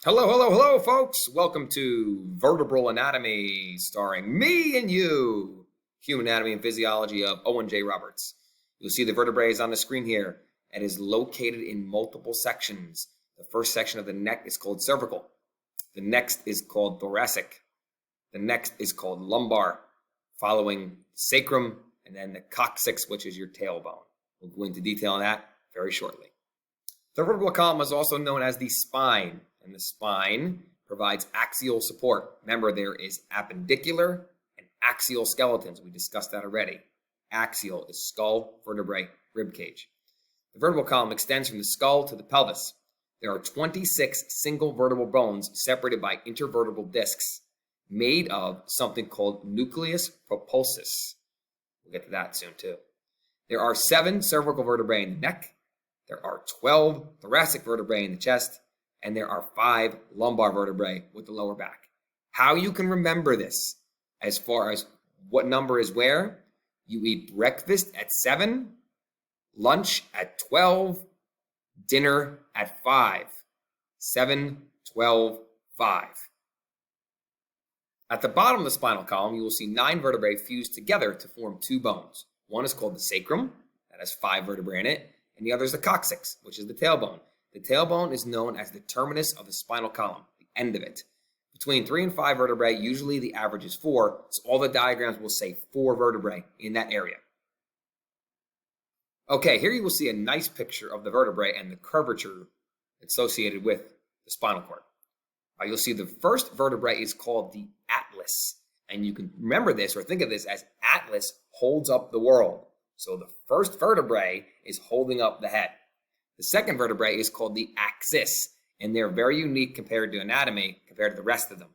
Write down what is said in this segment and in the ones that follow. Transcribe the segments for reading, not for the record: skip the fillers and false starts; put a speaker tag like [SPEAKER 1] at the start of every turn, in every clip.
[SPEAKER 1] Hello, hello, hello, folks. Welcome to Vertebral Anatomy, starring me and you, Human Anatomy and Physiology of Owen J. Roberts. You'll see the vertebrae is on the screen here. It is located in multiple sections. The first section of the neck is called cervical. The next is called thoracic. The next is called lumbar, following sacrum, and then the coccyx, which is your tailbone. We'll go into detail on that very shortly. The vertebral column is also known as the spine, and the spine provides axial support. Remember, there is appendicular and axial skeletons. We discussed that already. Axial is skull, vertebrae, rib cage. The vertebral column extends from the skull to the pelvis. There are 26 single vertebral bones separated by intervertebral discs made of something called nucleus propulsus. We'll get to that soon too. There are 7 cervical vertebrae in the neck. There are 12 thoracic vertebrae in the chest, and there are 5 lumbar vertebrae with the lower back. How you can remember this as far as what number is where: you eat breakfast at 7, lunch at 12, dinner at 5. 7, 12, 5. At the bottom of the spinal column, you will see 9 vertebrae fused together to form 2 bones. One is called the sacrum, that has 5 vertebrae in it, and the other is the coccyx, which is the tailbone. The tailbone is known as the terminus of the spinal column, the end of it. Between 3 and 5 vertebrae, usually the average is 4, so all the diagrams will say 4 vertebrae in that area. Okay, here you will see a nice picture of the vertebrae and the curvature associated with the spinal cord. You'll see the first vertebrae is called the atlas, and you can remember this or think of this as Atlas holds up the world. So the first vertebrae is holding up the head. The second vertebrae is called the axis, and they're very unique compared to anatomy, compared to the rest of them.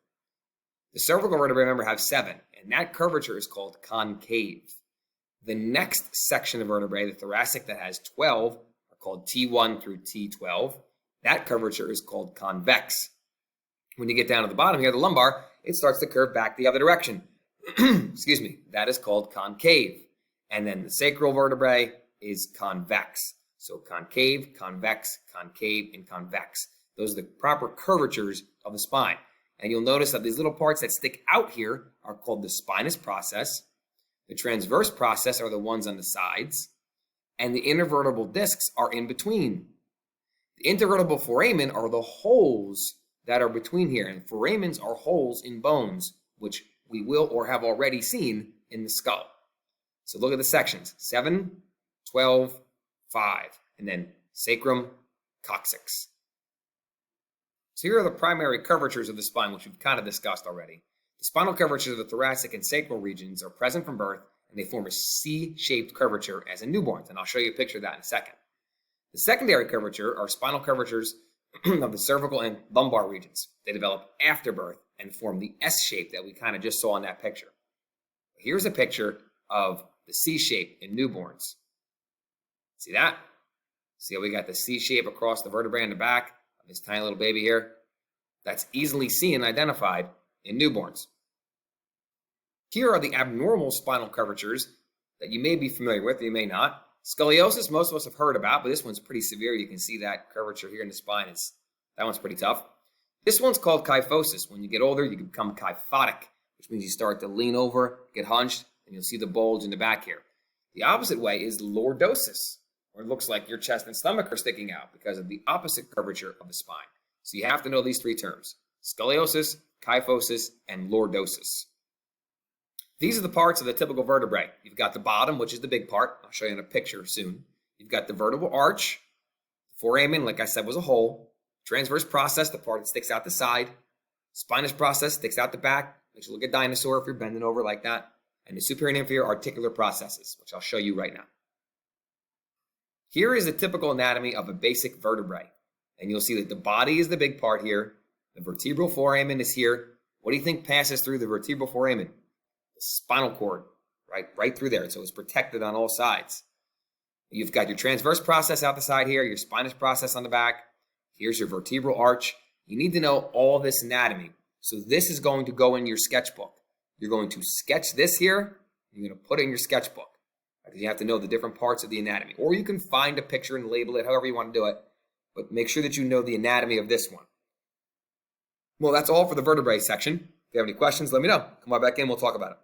[SPEAKER 1] The cervical vertebrae, remember, have 7, and that curvature is called concave. The next section of vertebrae, the thoracic, that has 12, are called T1 through T12. That curvature is called convex. When you get down to the bottom here, the lumbar, it starts to curve back the other direction. Excuse me. That is called concave. And then the sacral vertebrae is convex. So concave, convex, concave, and convex. Those are the proper curvatures of the spine. And you'll notice that these little parts that stick out here are called the spinous process. The transverse process are the ones on the sides. And the intervertebral discs are in between. The intervertebral foramen are the holes that are between here. And foramens are holes in bones, which we will or have already seen in the skull. So look at the sections: 7, 12, 5, and then sacrum, coccyx. So here are the primary curvatures of the spine, which we've kind of discussed already. The spinal curvatures of the thoracic and sacral regions are present from birth, and they form a C-shaped curvature as in newborns, and I'll show you a picture of that in a second. The secondary curvature are spinal curvatures of the cervical and lumbar regions. They develop after birth and form the S shape that we kind of just saw in that picture. Here's a picture of the C shape in newborns. See that? See how we got the C shape across the vertebrae in the back of this tiny little baby here? That's easily seen and identified in newborns. Here are the abnormal spinal curvatures that you may be familiar with, you may not. Scoliosis, most of us have heard about, but this one's pretty severe. You can see that curvature here in the spine. That one's pretty tough. This one's called kyphosis. When you get older, you become kyphotic, which means you start to lean over, get hunched, and you'll see the bulge in the back here. The opposite way is lordosis, where it looks like your chest and stomach are sticking out because of the opposite curvature of the spine. So you have to know these 3 terms: scoliosis, kyphosis, and lordosis. These are the parts of the typical vertebrae. You've got the bottom, which is the big part. I'll show you in a picture soon. You've got the vertebral arch. The foramen, like I said, was a hole. Transverse process, the part that sticks out the side. Spinous process sticks out the back. Makes you look like a dinosaur if you're bending over like that. And the superior and inferior articular processes, which I'll show you right now. Here is the typical anatomy of a basic vertebrae. And you'll see that the body is the big part here. The vertebral foramen is here. What do you think passes through the vertebral foramen? The spinal cord, right through there. So it's protected on all sides. You've got your transverse process out the side here, your spinous process on the back. Here's your vertebral arch. You need to know all this anatomy. So this is going to go in your sketchbook. You're going to sketch this here. You're going to put it in your sketchbook. Because you have to know the different parts of the anatomy. Or you can find a picture and label it however you want to do it. But make sure that you know the anatomy of this one. Well, that's all for the vertebrae section. If you have any questions, let me know. Come on back in. We'll talk about it.